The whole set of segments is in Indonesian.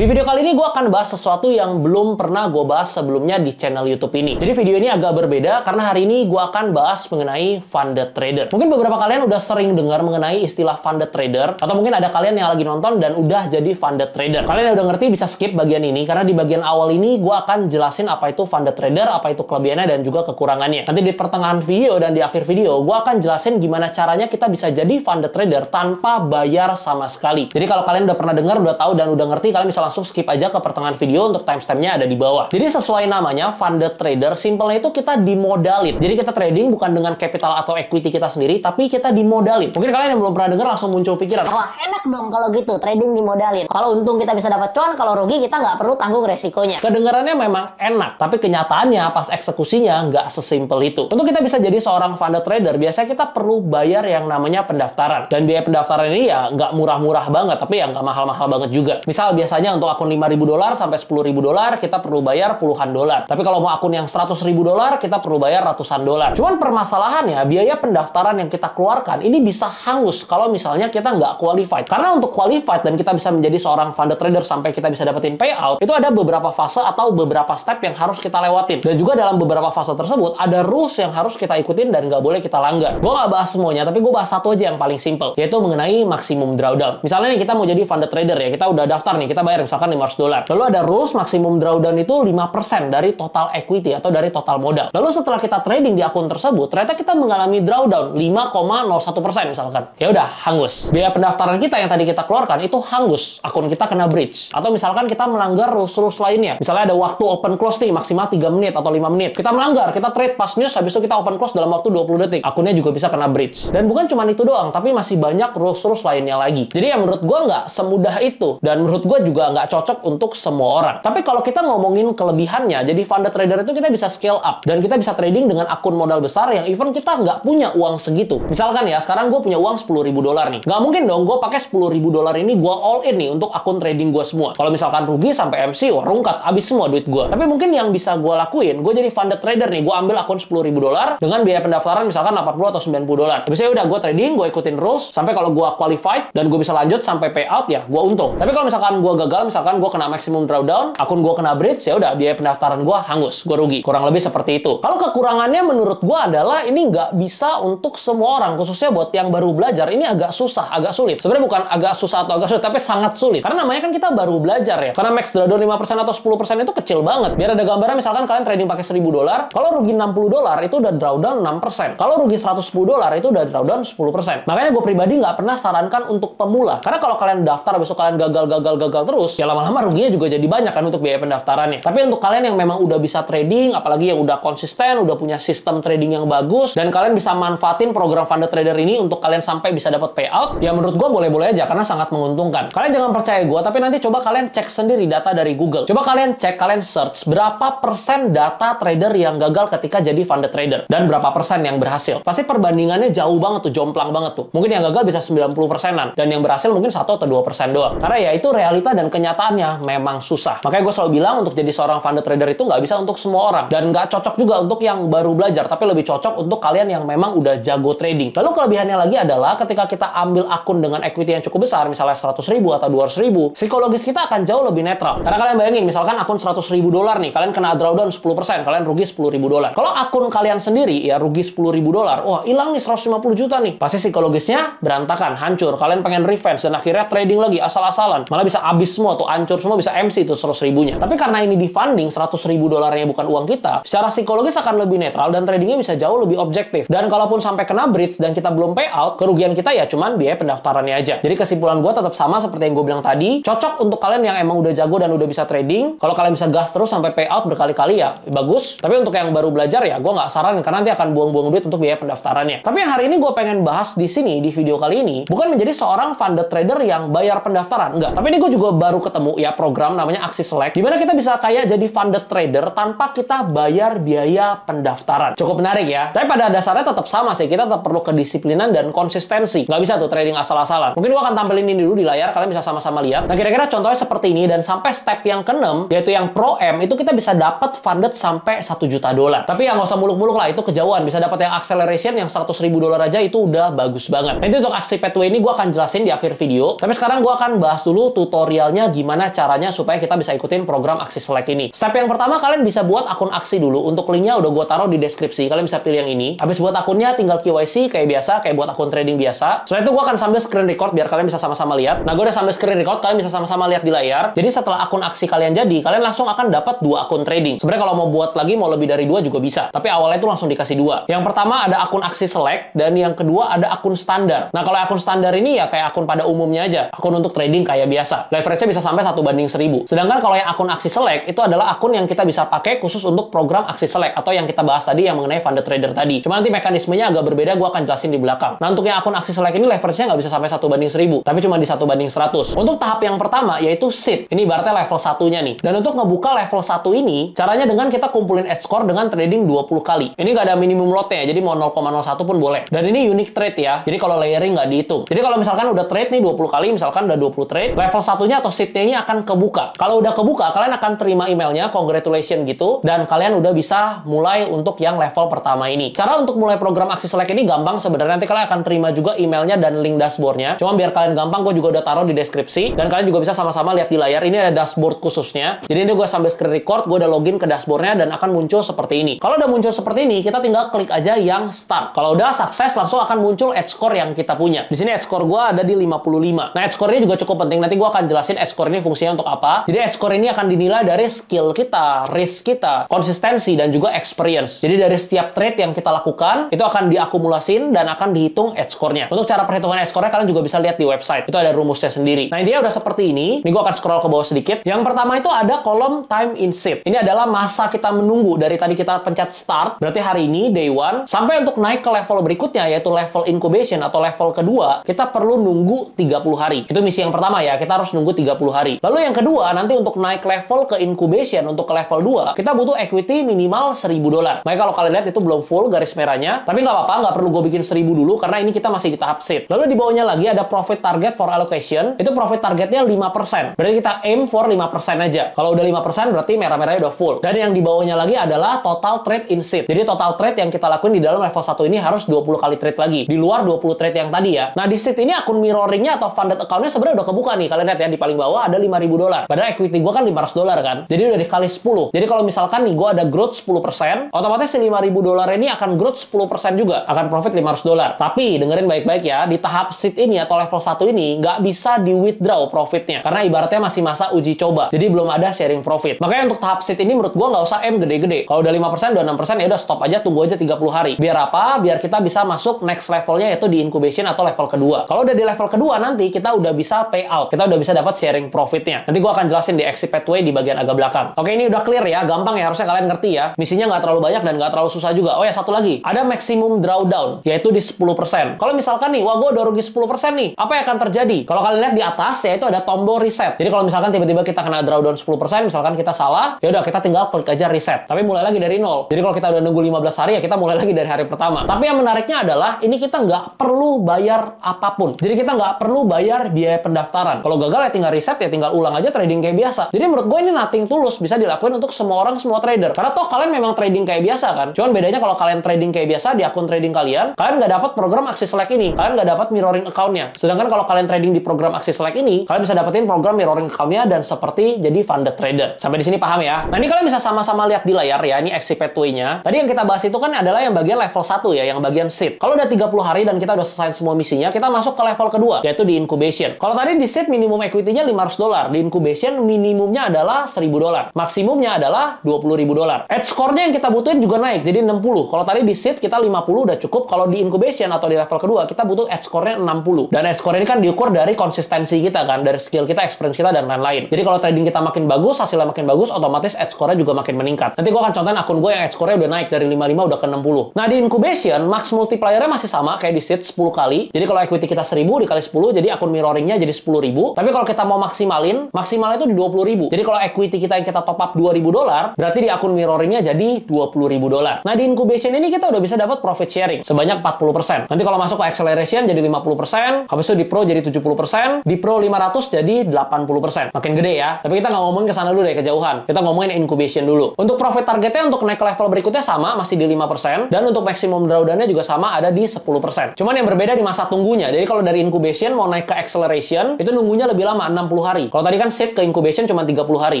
Di video kali ini gue akan bahas sesuatu yang belum pernah gue bahas sebelumnya di channel YouTube ini. Jadi video ini agak berbeda karena hari ini gue akan bahas mengenai funded trader. Mungkin beberapa kalian udah sering dengar mengenai istilah funded trader, atau mungkin ada kalian yang lagi nonton dan udah jadi funded trader. Kalian yang udah ngerti bisa skip bagian ini, karena di bagian awal ini gue akan jelasin apa itu funded trader, apa itu kelebihannya dan juga kekurangannya. Nanti di pertengahan video dan di akhir video gue akan jelasin gimana caranya kita bisa jadi funded trader tanpa bayar sama sekali. Jadi kalau kalian udah pernah dengar, udah tahu dan udah ngerti, kalian bisa langsung skip aja ke pertengahan video, untuk timestamp-nya ada di bawah. Jadi sesuai namanya, funded trader, simpelnya itu kita dimodalin. Jadi kita trading bukan dengan capital atau equity kita sendiri, tapi kita dimodalin. Mungkin kalian yang belum pernah dengar langsung muncul pikiran, wah enak dong kalau gitu, trading dimodalin. Kalau untung kita bisa dapat cuan, kalau rugi kita nggak perlu tanggung resikonya. Kedengarannya memang enak, tapi kenyataannya pas eksekusinya nggak sesimpel itu. Untuk kita bisa jadi seorang funded trader, biasanya kita perlu bayar yang namanya pendaftaran. Dan biaya pendaftaran ini ya nggak murah-murah banget, tapi ya nggak mahal-mahal banget juga. Misal biasanya untuk akun $5.000 sampai $10.000 kita perlu bayar puluhan dolar. Tapi kalau mau akun yang $100.000 kita perlu bayar ratusan dolar. Cuman permasalahannya biaya pendaftaran yang kita keluarkan ini bisa hangus kalau misalnya kita nggak qualified. Karena untuk qualified dan kita bisa menjadi seorang funded trader sampai kita bisa dapetin payout, itu ada beberapa fase atau beberapa step yang harus kita lewatin. Dan juga dalam beberapa fase tersebut ada rules yang harus kita ikutin dan nggak boleh kita langgar. Gue nggak bahas semuanya, tapi gue bahas satu aja yang paling simple, yaitu mengenai maksimum drawdown. Misalnya nih kita mau jadi funded trader ya, kita udah daftar nih, kita bayar misalkan $500. Lalu ada rules maksimum drawdown itu 5% dari total equity atau dari total modal. Lalu setelah kita trading di akun tersebut, ternyata kita mengalami drawdown 5,01% misalkan. Ya udah, hangus. Biaya pendaftaran kita yang tadi kita keluarkan itu hangus. Akun kita kena breach. Atau misalkan kita melanggar rules-rules lainnya. Misalnya ada waktu open close nih, maksimal 3 menit atau 5 menit. Kita melanggar, kita trade pas news, habis itu kita open close dalam waktu 20 detik. Akunnya juga bisa kena breach. Dan bukan cuma itu doang, tapi masih banyak rules-rules lainnya lagi. Jadi yang menurut gue nggak semudah itu. Dan menurut gue juga nggak cocok untuk semua orang. Tapi kalau kita ngomongin kelebihannya, jadi funded trader itu kita bisa scale up. Dan kita bisa trading dengan akun modal besar yang even kita nggak punya uang segitu. Misalkan ya, sekarang gue punya uang $10.000 nih. Nggak mungkin dong gue pakai $10.000 ini gue all in nih untuk akun trading gue semua. Kalau misalkan rugi sampai MC, wah rungkat, habis semua duit gue. Tapi mungkin yang bisa gue lakuin, gue jadi funded trader nih, gue ambil akun $10.000 dengan biaya pendaftaran misalkan $80 atau $90. Habis itu udah gue trading, gue ikutin rules, sampai kalau gue qualified dan gue bisa lanjut sampai payout, ya gue untung. Tapi kalau misalkan gue gagal, misalkan gue kena maximum drawdown, akun gue kena breach, ya udah biaya pendaftaran gue hangus, gue rugi. Kurang lebih seperti itu. Kalau kekurangannya menurut gue adalah ini nggak bisa untuk semua orang, khususnya buat yang baru belajar. Ini agak susah, agak sulit. Sebenarnya bukan agak susah atau agak sulit, tapi sangat sulit. Karena namanya kan kita baru belajar ya. Karena max drawdown 5% atau 10% itu kecil banget. Biar ada gambaran, misalkan kalian trading pakai $1.000, kalau rugi $60 itu udah drawdown 6%. Kalau rugi $110 itu udah drawdown 10%. Makanya gue pribadi nggak pernah sarankan untuk pemula. Karena kalau kalian daftar, besok kalian gagal terus, ya lama-lama ruginya juga jadi banyak kan untuk biaya pendaftarannya. Tapi untuk kalian yang memang udah bisa trading, apalagi yang udah konsisten, udah punya sistem trading yang bagus, dan kalian bisa manfaatin program funded trader ini untuk kalian sampai bisa dapat payout, ya menurut gue boleh-boleh aja karena sangat menguntungkan. Kalian jangan percaya gue, tapi nanti coba kalian cek sendiri data dari Google. Coba kalian cek, kalian search berapa persen data trader yang gagal ketika jadi funded trader dan berapa persen yang berhasil. Pasti perbandingannya jauh banget tuh, jomplang banget tuh. Mungkin yang gagal bisa 90%-an dan yang berhasil mungkin 1 atau 2% doang. Karena ya itu realita dan kenyataannya memang susah. Makanya gue selalu bilang untuk jadi seorang funded trader itu nggak bisa untuk semua orang dan nggak cocok juga untuk yang baru belajar, tapi lebih cocok untuk kalian yang memang udah jago trading. Lalu kelebihannya lagi adalah ketika kita ambil akun dengan equity yang cukup besar, misalnya 100.000 atau 200.000, psikologis kita akan jauh lebih netral. Karena kalian bayangin, misalkan akun $100.000 nih, kalian kena drawdown 10%, kalian rugi $10.000. Kalau akun kalian sendiri ya rugi $10.000, wah hilang nih 150 juta nih. Pasti psikologisnya berantakan, hancur. Kalian pengen revenge dan akhirnya trading lagi asal-asalan. Malah bisa habis semua tuh, hancur semua, bisa MC tuh 100.000-nya. Tapi karena ini di funding, $100.000-nya bukan uang kita, secara psikologis akan lebih netral dan tradingnya bisa jauh lebih objektif. Dan kalaupun sampai kena breach dan kita belum payout, kerugian kita ya cuman biaya pendaftarannya aja. Jadi kesimpulan gue tetap sama seperti yang gue bilang tadi, cocok untuk kalian yang emang udah jago dan udah bisa trading. Kalau kalian bisa gas terus sampai payout berkali-kali ya bagus. Tapi untuk yang baru belajar ya gue nggak saranin karena nanti akan buang-buang duit untuk biaya pendaftarannya. Tapi yang hari ini gue pengen bahas di sini di video kali ini bukan menjadi seorang funded trader yang bayar pendaftaran, enggak. Tapi ini gue juga baru ketemu ya program namanya Aksi Select, dimana kita bisa kayak jadi funded trader tanpa kita bayar biaya pendaftaran. Cukup menarik ya. Tapi pada dasarnya tetap sama sih, kita tetap perlu kedisiplinan dan konsistensi. Nggak bisa tuh trading asal-asalan. Mungkin gue akan tampilin ini dulu di layar, kalian bisa sama-sama lihat. Nah kira-kira contohnya seperti ini, dan sampai step yang ke-6, yaitu yang Pro M, itu kita bisa dapat funded sampai $1 juta. Tapi ya nggak usah muluk-muluk lah, itu kejauhan. Bisa dapat yang acceleration yang $100.000 aja itu udah bagus banget. Nah, itu untuk aksi pathway ini gue akan jelasin di akhir video. Tapi sekarang gue akan bahas dulu tutorialnya gimana caranya supaya kita bisa ikutin program Aksi Select ini. Step yang pertama, kalian bisa buat akun Aksi dulu. Untuk linknya udah gue taruh di deskripsi. Kalian bisa pilih yang ini. Habis buat akunnya, tinggal KYC kayak biasa, kayak buat akun trading biasa. Setelah itu gue akan sambil screen record biar kalian bisa sama-sama lihat. Nah, gue udah sambil screen record, kalian bisa sama-sama lihat di layar. Jadi setelah akun Aksi kalian jadi, kalian langsung akan dapat 2 akun trading. Sebenarnya kalau mau buat lagi, mau lebih dari 2 juga bisa. Tapi awalnya itu langsung dikasih 2. Yang pertama ada akun Aksi Select, dan yang kedua ada akun standar. Nah, kalau akun standar ini ya kayak akun pada umumnya aja. Akun untuk trading kayak biasa. Leverage-nya bisa sampai 1:1000. Sedangkan kalau yang akun Aksi Select, itu adalah akun yang kita bisa pakai khusus untuk program Aksi Select, atau yang kita bahas tadi yang mengenai funded trader tadi. Cuma nanti mekanismenya agak berbeda, gue akan jelasin di belakang. Nah, untuk yang akun Aksi Select ini leverage-nya nggak bisa sampai 1:1000, tapi cuma di 1:100. Untuk tahap yang pertama, yaitu seed. Ini ibaratnya level 1-nya nih. Dan untuk ngebuka level 1 ini, caranya dengan kita kumpulin edge score dengan trading 20 kali. Ini nggak ada minimum lotnya ya, jadi mau 0,01 pun boleh. Dan ini unique trade ya, jadi kalau layering nggak dihitung. Jadi kalau misalkan udah trade nih 20 kali, misalkan udah 20 trade, level 1-nya atau seed-nya ini akan kebuka. Kalau udah kebuka, kalian akan terima emailnya, congratulations gitu, dan kalian udah bisa mulai untuk yang level pertama ini. Cara untuk mulai program Aksi Select ini gampang sebenarnya, nanti kalian akan terima juga emailnya dan link dashboardnya. Cuma biar kalian gampang, gue juga udah taruh di deskripsi, dan kalian juga bisa sama-sama lihat di layar. Ini ada dashboard khususnya. Jadi ini gue sambil screen record, gue udah login ke dashboardnya dan akan muncul seperti ini. Kalau udah muncul seperti ini, kita tinggal klik aja yang start. Kalau udah sukses, langsung akan muncul edge score yang kita punya. Di sini edge score gue ada di 55. Nah, edge score ini juga cukup penting. Nanti gue akan jelasin edge score ini fungsinya untuk apa. Jadi edge score ini akan dinilai dari skill kita, risk kita, konsistensi, dan juga experience. Jadi dari setiap trade yang kita lakukan, itu akan diakumulasin dan akan dihitung edge score-nya. Untuk cara perhitungan edge score-nya, kalian juga bisa lihat di website. Itu ada rumusnya sendiri. Nah, intinya udah seperti ini. Ini gue akan scroll ke bawah sedikit. Yang pertama itu ada kolom time in seat. Ini adalah masa kita menunggu dari tadi kita pencet start, berarti hari ini day 1, sampai untuk naik ke level berikutnya, yaitu level incubation atau level kedua, kita perlu nunggu 30 hari. Itu misi yang pertama ya, kita harus nunggu 30 hari. Lalu yang kedua, nanti untuk naik level ke incubation, untuk ke level 2, kita butuh equity minimal $1000. Makanya kalau kalian lihat itu belum full garis merahnya, tapi nggak apa-apa, nggak perlu gue bikin 1000 dulu, karena ini kita masih di tahap seed. Lalu di bawahnya lagi ada profit target for allocation, itu profit targetnya 5%. Berarti kita aim for 5% aja. Kalau udah 5%, berarti merah-merahnya udah full. Dan yang di bawahnya lagi adalah total trade in seed. Jadi total trade yang kita lakuin di dalam level 1 ini harus 20 kali trade lagi. Di luar 20 trade yang tadi ya. Nah, di seed ini akun mirroringnya atau funded account-nya sebenarnya udah kebuka nih. Kalian lihat ya, di paling bawah ada $5000. Padahal equity gue kan $500 kan. Jadi udah dikali 10. Jadi kalau misalkan nih gue ada growth 10%, otomatis si $5000 ini akan growth 10% juga. Akan profit $500. Tapi dengerin baik-baik ya, di tahap seed ini atau level 1 ini nggak bisa di withdraw profitnya. Karena ibaratnya masih masa uji coba. Jadi belum ada sharing profit. Makanya untuk tahap seed ini menurut gue nggak usah aim gede-gede. Kalau udah 5%, udah 6%, ya udah stop aja, tunggu aja 30 hari. Biar apa? Biar kita bisa masuk next levelnya, yaitu di incubation atau level kedua. Kalau udah di level kedua, nanti kita udah bisa payout. Kita udah bisa dapat sharing profitnya. Nanti gue akan jelasin di exit pathway di bagian agak belakang. Oke, ini udah clear ya, gampang ya, harusnya kalian ngerti ya. Misinya nggak terlalu banyak dan nggak terlalu susah juga. Oh ya, satu lagi, ada maximum drawdown, yaitu di 10%. Kalau misalkan nih, wah gue udah rugi 10% nih, apa yang akan terjadi? Kalau kalian lihat di atas, yaitu ada tombol reset. Jadi kalau misalkan tiba-tiba kita kena drawdown 10%, misalkan kita salah, ya udah kita tinggal klik aja reset. Tapi mulai lagi dari nol. Jadi kalau kita udah nunggu 15 hari, ya kita mulai lagi dari hari pertama. Tapi yang menariknya adalah, ini kita nggak perlu bayar apapun. Jadi kita nggak perlu bayar biaya pendaftaran. Kalau gagal ya tinggal reset, ya tinggal ulang aja trading kayak biasa. Jadi menurut gue ini nothing tulus, bisa dilakuin untuk semua orang, semua trader. Karena toh kalian memang trading kayak biasa kan. Cuman bedanya kalau kalian trading kayak biasa di akun trading kalian nggak dapat program Aksi Select ini. Kalian nggak dapat mirroring account-nya. Sedangkan kalau kalian trading di program Aksi Select ini, kalian bisa dapetin program mirroring account-nya dan seperti jadi funded trader. Sampai di sini paham ya? Nah, ini kalian bisa sama-sama lihat di layar ya, ini exit pathway-nya. Tadi yang kita bahas itu kan adalah yang bagian level 1 ya, yang bagian seed. Kalau udah 30 hari dan kita udah selesai semua misinya, kita masuk ke level kedua, yaitu di incubation. Kalau tadi di seed minimum equity-nya $500, di incubation minimumnya adalah $1000. Maksimumnya adalah $20.000. Edge score-nya yang kita butuhin juga naik, jadi 60. Kalau tadi di seed kita 50 udah cukup, kalau di incubation atau di level kedua kita butuh edge score-nya 60. Dan edge score ini kan diukur dari konsistensi kita kan, dari skill kita, experience kita, dan lain-lain. Jadi kalau trading kita makin bagus, hasilnya makin bagus, otomatis edge score-nya juga makin meningkat. Nanti gue akan contohin akun gue yang edge score-nya udah naik dari 55 udah ke 60. Nah, di incubation, max multiplier-nya masih sama kayak di seed 10 kali. Jadi kalau equity kita 1000 dikali 10, jadi akun mirroring-nya jadi 10.000. Tapi kalau kita mau maksimalin, maksimalnya itu di 20.000. Jadi kalau equity kita yang kita top up $2.000, berarti di akun mirroring-nya jadi $20.000. Nah, di incubation ini kita udah bisa dapat profit sharing sebanyak 40%. Nanti kalau masuk ke acceleration jadi 50%, habis itu di pro jadi 70%, di pro 500 jadi 80%. Makin gede ya. Tapi kita nggak ngomongin ke sana dulu deh, kejauhan. Kita ngomongin incubation dulu. Untuk profit targetnya untuk naik ke level berikutnya sama, masih di 5%, dan untuk maximum drawdown-nya juga sama, ada di 10%. Cuman yang berbeda di masa tunggunya. Jadi kalau dari incubation mau naik ke acceleration, itu nunggunya lebih lama, 60 hari. Kalau tadi kan seed ke incubation cuma 30 hari.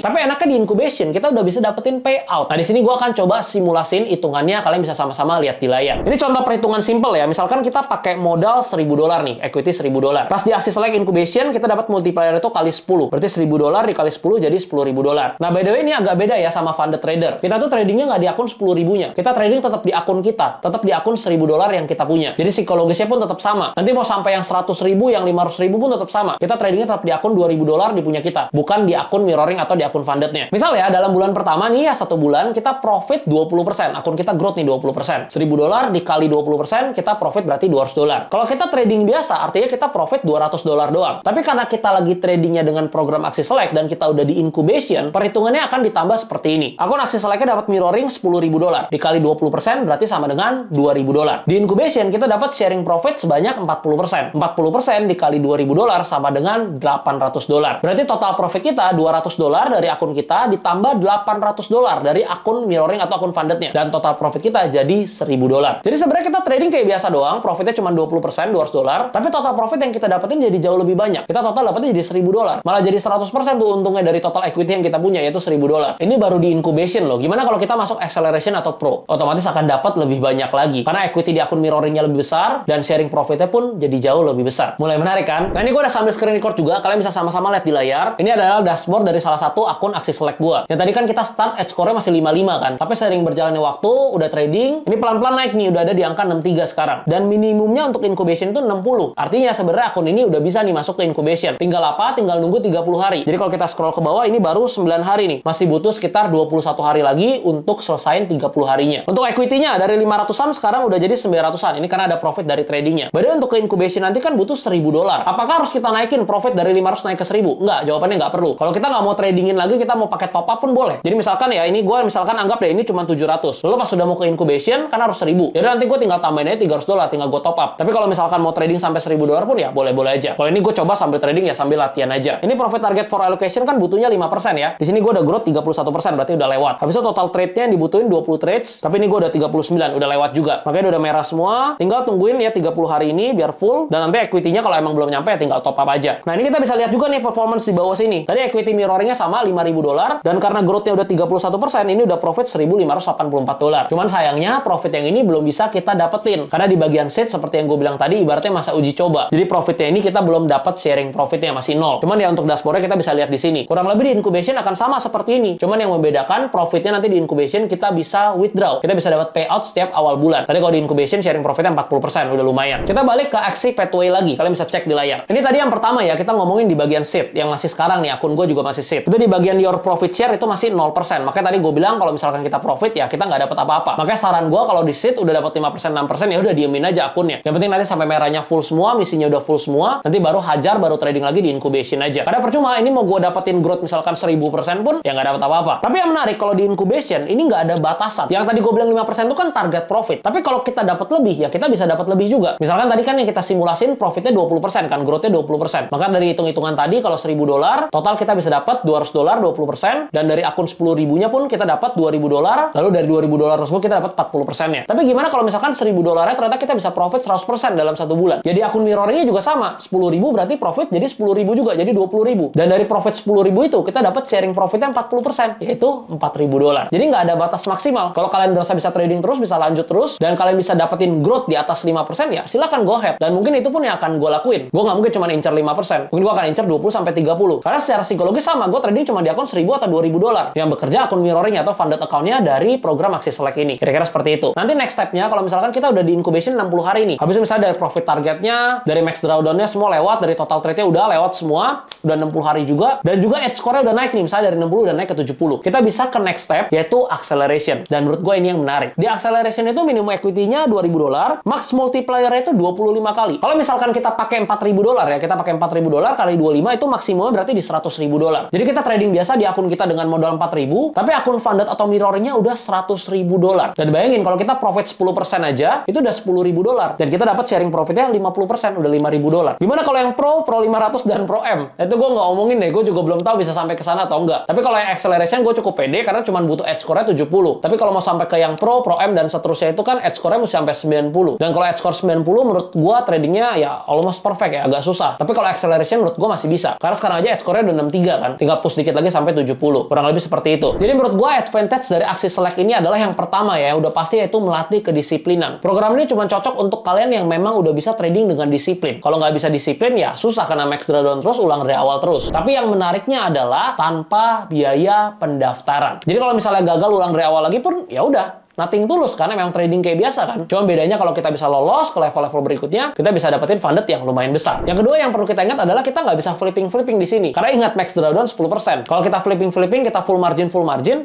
Tapi enaknya di incubation kita udah bisa dapetin payout. Nah, di sini gua akan coba simulasin hitungannya, kalian bisa sama-sama lihat di layar. Ini contoh perhitungan simple ya. Misalkan kita pakai modal $1.000 nih, equity $1.000. Pas di aksi select incubation kita dapat multiplier itu kali 10. Berarti $1.000 dikali 10 jadi $10.000. Nah, by the way ini agak beda ya sama funded trader. Kita tuh tradingnya nggak di akun 10.000-nya. Kita trading tetap di akun kita, tetap di akun $1.000 yang kita punya. Jadi psikologisnya pun tetap sama. Nanti mau sampai yang 100.000, yang 500.000 pun tetap sama. Kita tradingnya tetap di akun $2.000 di punya kita, bukan di akun mirroring atau di akun fundednya. Misal ya, dalam bulan pertama nih ya, 1 bulan kita profit 20%. Akun kita growth nih 20%. $1.000 dikali 20%, kita profit berarti $200. Kalau kita trading biasa, artinya kita profit $200 doang. Tapi karena kita lagi tradingnya dengan program aksi select dan kita udah di incubation, perhitungannya akan ditambah seperti ini. Akun aksi selectnya dapat mirroring $10.000 dikali 20% berarti sama dengan $2.000. Di incubation kita dapat sharing profit sebanyak 40%. 40% dikali $2.000 sama dengan $800. Berarti total profit kita $200 dari akun kita ditambah $800 dari akun mirroring atau akun fundednya, dan total profit kita jadi $1.000. Jadi sebenarnya kita trading kayak biasa doang, profitnya cuma 20%, $200, tapi total profit yang kita dapetin jadi jauh lebih banyak. Kita total dapetnya jadi $1.000. Malah jadi 100% tuh untungnya dari total equity yang kita punya, yaitu $1.000. Ini baru di incubation loh. Gimana kalau kita masuk acceleration atau pro? Otomatis akan dapat lebih banyak lagi. Karena equity di akun mirroringnya lebih besar, dan sharing profitnya pun jadi jauh lebih besar. Mulai menarik kan? Nah, ini gue udah sambil screen record juga, kalian bisa sama-sama lihat di layar. Ini adalah dashboard dari salah satu akun aksi select gue. Yang tadi kan kita start edge score-nya masih 55 kan? Tapi sering berjalannya waktu, udah trading, ini pelan-pelan naik nih, udah ada di angka 63 sekarang. Dan minimumnya untuk incubation itu 60. Artinya sebenarnya akun ini udah bisa nih masuk ke incubation. Tinggal apa? Tinggal nunggu 30 hari. Jadi kalau kita scroll ke bawah, ini baru 9 hari nih. Masih butuh sekitar 21 hari lagi untuk selesain 30 harinya. Untuk equity-nya dari 500-an sekarang udah jadi 900-an. Ini karena ada profit dari tradingnya. Padahal untuk ke incubation nanti kan butuh $1.000. Apakah harus kita naikin profit dari 500 naik ke 1.000? Enggak, jawabannya nggak perlu. Kalau kita nggak mau tradingin lagi, kita mau pakai top up pun boleh. Jadi misalkan ya, ini gue misalkan anggap deh ini cuma 700. Lalu pas sudah mau ke incubation kan harus 1.000. Jadi nanti gue tinggal tambahin aja $300, tinggal gue top up. Tapi kalau misalkan mau trading sampai $1.000 pun ya boleh-boleh aja. Kalau ini gue coba sambil trading ya sambil latihan aja. Ini profit target for allocation kan butuhnya 5% ya. Di sini gue udah growth 31%, berarti udah lewat. Habis itu total trade-nya yang dibutuhin 20 trades, tapi ini gue udah 39, udah lewat juga. Makanya udah merah semua. Tinggal tungguin ya 30 hari ini biar full, dan nanti equity-nya kalau emang belum nyampe ya tinggal top up aja. Nah, ini kita bisa lihat juga nih performance di bawah sini. Tadi equity mirroring-nya sama $5.000, dan karena growth-nya udah 31%, ini udah profit $1.584. Cuman sayangnya profit yang ini belum bisa kita dapetin. Karena di bagian seed seperti yang gue bilang tadi, ibaratnya masa uji coba. Jadi profitnya ini kita belum dapat sharing profitnya, masih 0. Cuman ya untuk dashboard-nya kita bisa lihat di sini. Kurang lebih di incubation akan sama seperti ini. Cuman yang membedakan profitnya nanti di incubation kita bisa withdraw. Kita bisa dapat payout setiap awal bulan. Tadi kalau di incubation sharing profitnya 40%, udah lumayan. Kita balik ke aksi pathway lagi. Kalian bisa cek di layar. Ini tadi yang pertama ya, kita ngomongin di bagian seed. Yang masih sekarang nih, akun gue juga masih seed. Itu di bagian your profit share itu masih 0%. Makanya tadi gue bilang kalau misalkan kita profit ya kita nggak dapat apa-apa. Makanya saran gue kalau di seed udah dapat 5%, 6% ya udah diemin aja akunnya. Yang penting nanti sampai merahnya full semua, misinya udah full semua, nanti baru hajar, baru trading lagi di incubation aja. Karena percuma ini mau gue dapetin growth misalkan 1000% pun ya nggak dapat apa-apa. Tapi yang menarik kalau di incubation ini nggak ada batasan. Yang tadi gue bilang 5% itu kan target profit. Tapi kalau kita dapat lebih ya kita bisa dapat lebih juga. Misalkan tadi kan yang kita simulasin profitnya 20% kan, growthnya 20%. Maka dari hitung-hitungan tadi kalau $1.000 total kita bisa dapat $200 20%, dan dari akun 10.000-nya pun kita dapat $2.000, lalu dari $2.000 tersebut kita dapat 40%-nya. Tapi gimana kalau misalkan $1.000-nya ternyata kita bisa profit 100% dalam 1 bulan? Jadi akun mirroringnya juga sama. 10.000 berarti profit jadi 10.000 juga, jadi 20.000. Dan dari profit 10.000 itu kita dapat sharing profitnya 40%, yaitu $4.000. Jadi nggak ada batas maksimal. Kalau kalian berasa bisa trading terus, bisa lanjut terus, dan kalian bisa dapetin growth di atas 5% ya silakan go ahead. Dan mungkin itu pun yang akan gue lakuin. Gue nggak mungkin cuma incer 5%. Mungkin gue akan incer 20-30. Karena secara psikologis sama, gue trading cuma di akun $1.000 atau $2.000 yang bekerja akun mirroring atau funded account-nya dari program aksi select ini. Kira-kira seperti itu. Nanti next step-nya kalau misalkan kita udah di incubation 60 hari nih. Habis itu misalnya dari profit targetnya, dari max drawdown-nya semua lewat, dari total trade-nya udah lewat semua, udah 60 hari juga, dan juga edge score-nya udah naik nih, misalnya dari 60 udah naik ke 70. Kita bisa ke next step, yaitu acceleration. Dan menurut gue ini yang menarik. Di acceleration itu minimum equity-nya $2.000, max multiplier-nya itu 25 kali. Kalau misalkan kita pakai $4.000 ya, kita pakai $4.000 kali 25 itu maksimumnya berarti di $100.000. Jadi kita trading biasa di akun kita dengan modal 4.000, tapi akun funded atau mirroringnya udah $100.000. Dan bayangin kalau kita profit 10% aja, itu udah $10.000. Dan kita dapat sharing profitnya 50%, udah $5.000. Gimana kalau yang Pro 500 dan Pro M? Itu gue nggak omongin deh, gue juga belum tahu bisa sampai ke sana atau enggak. Tapi kalau yang acceleration gue cukup pede karena cuma butuh edge score-nya 70. Tapi kalau mau sampai ke yang Pro, Pro M dan seterusnya itu kan edge score-nya mesti sampai 90. Dan kalau edge score 90 menurut gue tradingnya ya almost perfect ya, agak susah. Tapi kalau acceleration menurut gue masih bisa. bisa. Karena sekarang aja edge score-nya udah 63 kan. Tinggal push dikit lagi sampai 70. Kurang lebih seperti itu. Jadi menurut gue advantage dari aksi select ini adalah yang pertama ya, udah pasti yaitu melatih kedisiplinan. Program ini cuma cocok untuk kalian yang memang udah bisa trading dengan disiplin. Kalau nggak bisa disiplin ya susah kena max drawdown terus, ulang dari awal terus. Tapi yang menariknya adalah tanpa biaya pendaftaran. Jadi kalau misalnya gagal ulang dari awal lagi pun ya udah, nothing tulus, karena memang trading kayak biasa kan. Cuma bedanya kalau kita bisa lolos ke level-level berikutnya, kita bisa dapetin funded yang lumayan besar. Yang kedua yang perlu kita ingat adalah kita nggak bisa flipping di sini. Karena ingat max drawdown 10%. Kalau kita flipping, kita full margin,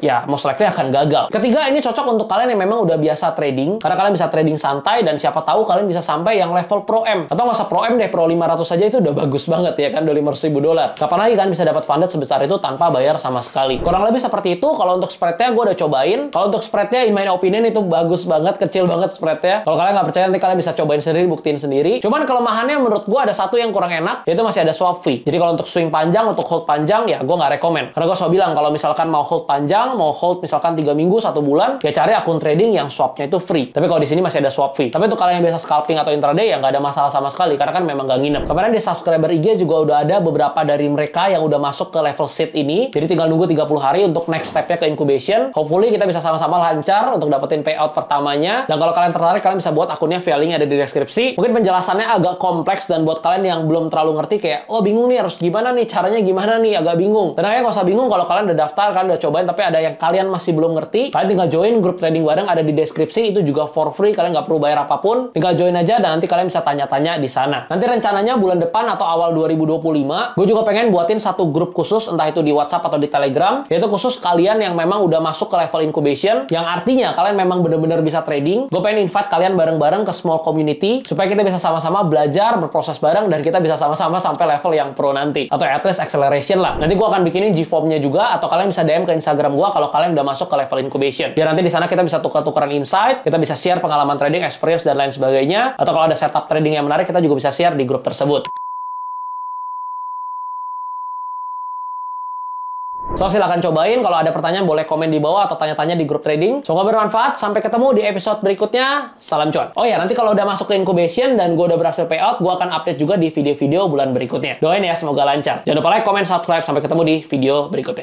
ya most likely akan gagal. Ketiga, ini cocok untuk kalian yang memang udah biasa trading, karena kalian bisa trading santai dan siapa tahu kalian bisa sampai yang level Pro M. Atau nggak usah Pro M deh, Pro 500 saja itu udah bagus banget ya kan, udah $500.000. Kapan lagi kan bisa dapat funded sebesar itu tanpa bayar sama sekali. Kurang lebih seperti itu. Kalau untuk spreadnya gue udah cobain. Kalau untuk spreadnya in my opinion itu bagus banget, kecil banget spreadnya. Kalau kalian nggak percaya nanti kalian bisa cobain sendiri, buktiin sendiri. Cuman kelemahannya menurut gue ada satu yang kurang enak, yaitu masih ada swap fee. Jadi kalau untuk swing panjang, untuk hold panjang, ya gue nggak rekomen. Karena gue selalu bilang kalau misalkan mau hold panjang, mau hold misalkan 3 minggu, 1 bulan, ya cari akun trading yang swapnya itu free. Tapi kalau di sini masih ada swap fee. Tapi untuk kalian yang biasa scalping atau intraday ya nggak ada masalah sama sekali, karena kan memang nggak nginep. Kemarin di subscriber IG juga udah ada beberapa dari mereka yang udah masuk ke level seed ini. Jadi tinggal nunggu 30 hari untuk next stepnya ke incubation. Hopefully kita bisa sama-sama lancar untuk dapetin payout pertamanya. Dan kalau kalian tertarik, kalian bisa buat akunnya via link ada di deskripsi. Mungkin penjelasannya agak kompleks dan buat kalian yang belum terlalu ngerti kayak, oh bingung nih harus gimana nih, caranya gimana nih, agak bingung. Tenang aja, nggak usah bingung kalau kalian udah daftar, kalian udah cobain, tapi ada yang kalian masih belum ngerti, kalian tinggal join grup trading bareng ada di deskripsi, itu juga for free, kalian nggak perlu bayar apapun, tinggal join aja dan nanti kalian bisa tanya-tanya di sana. Nanti rencananya bulan depan atau awal 2025, gue juga pengen buatin satu grup khusus, entah itu di WhatsApp atau di Telegram, yaitu khusus kalian yang memang udah masuk ke level incubation, yang artinya kalian memang bener-bener bisa trading. Gue pengen invite kalian bareng-bareng ke small community supaya kita bisa sama-sama belajar, berproses bareng, dan kita bisa sama-sama sampai level yang pro nanti. Atau at least acceleration lah. Nanti gue akan bikinin G-form-nya juga, atau kalian bisa DM ke Instagram gue kalau kalian udah masuk ke level incubation. Biar nanti di sana kita bisa tukar-tukaran insight, kita bisa share pengalaman trading, experience, dan lain sebagainya. Atau kalau ada setup trading yang menarik, kita juga bisa share di grup tersebut. So, silahkan cobain. Kalau ada pertanyaan, boleh komen di bawah atau tanya-tanya di grup trading. Semoga bermanfaat. Sampai ketemu di episode berikutnya. Salam cuan. Oh ya, nanti kalau udah masuk ke incubation dan gue udah berhasil payout, gue akan update juga di video-video bulan berikutnya. Doain ya, semoga lancar. Jangan lupa like, comment, subscribe. Sampai ketemu di video berikutnya.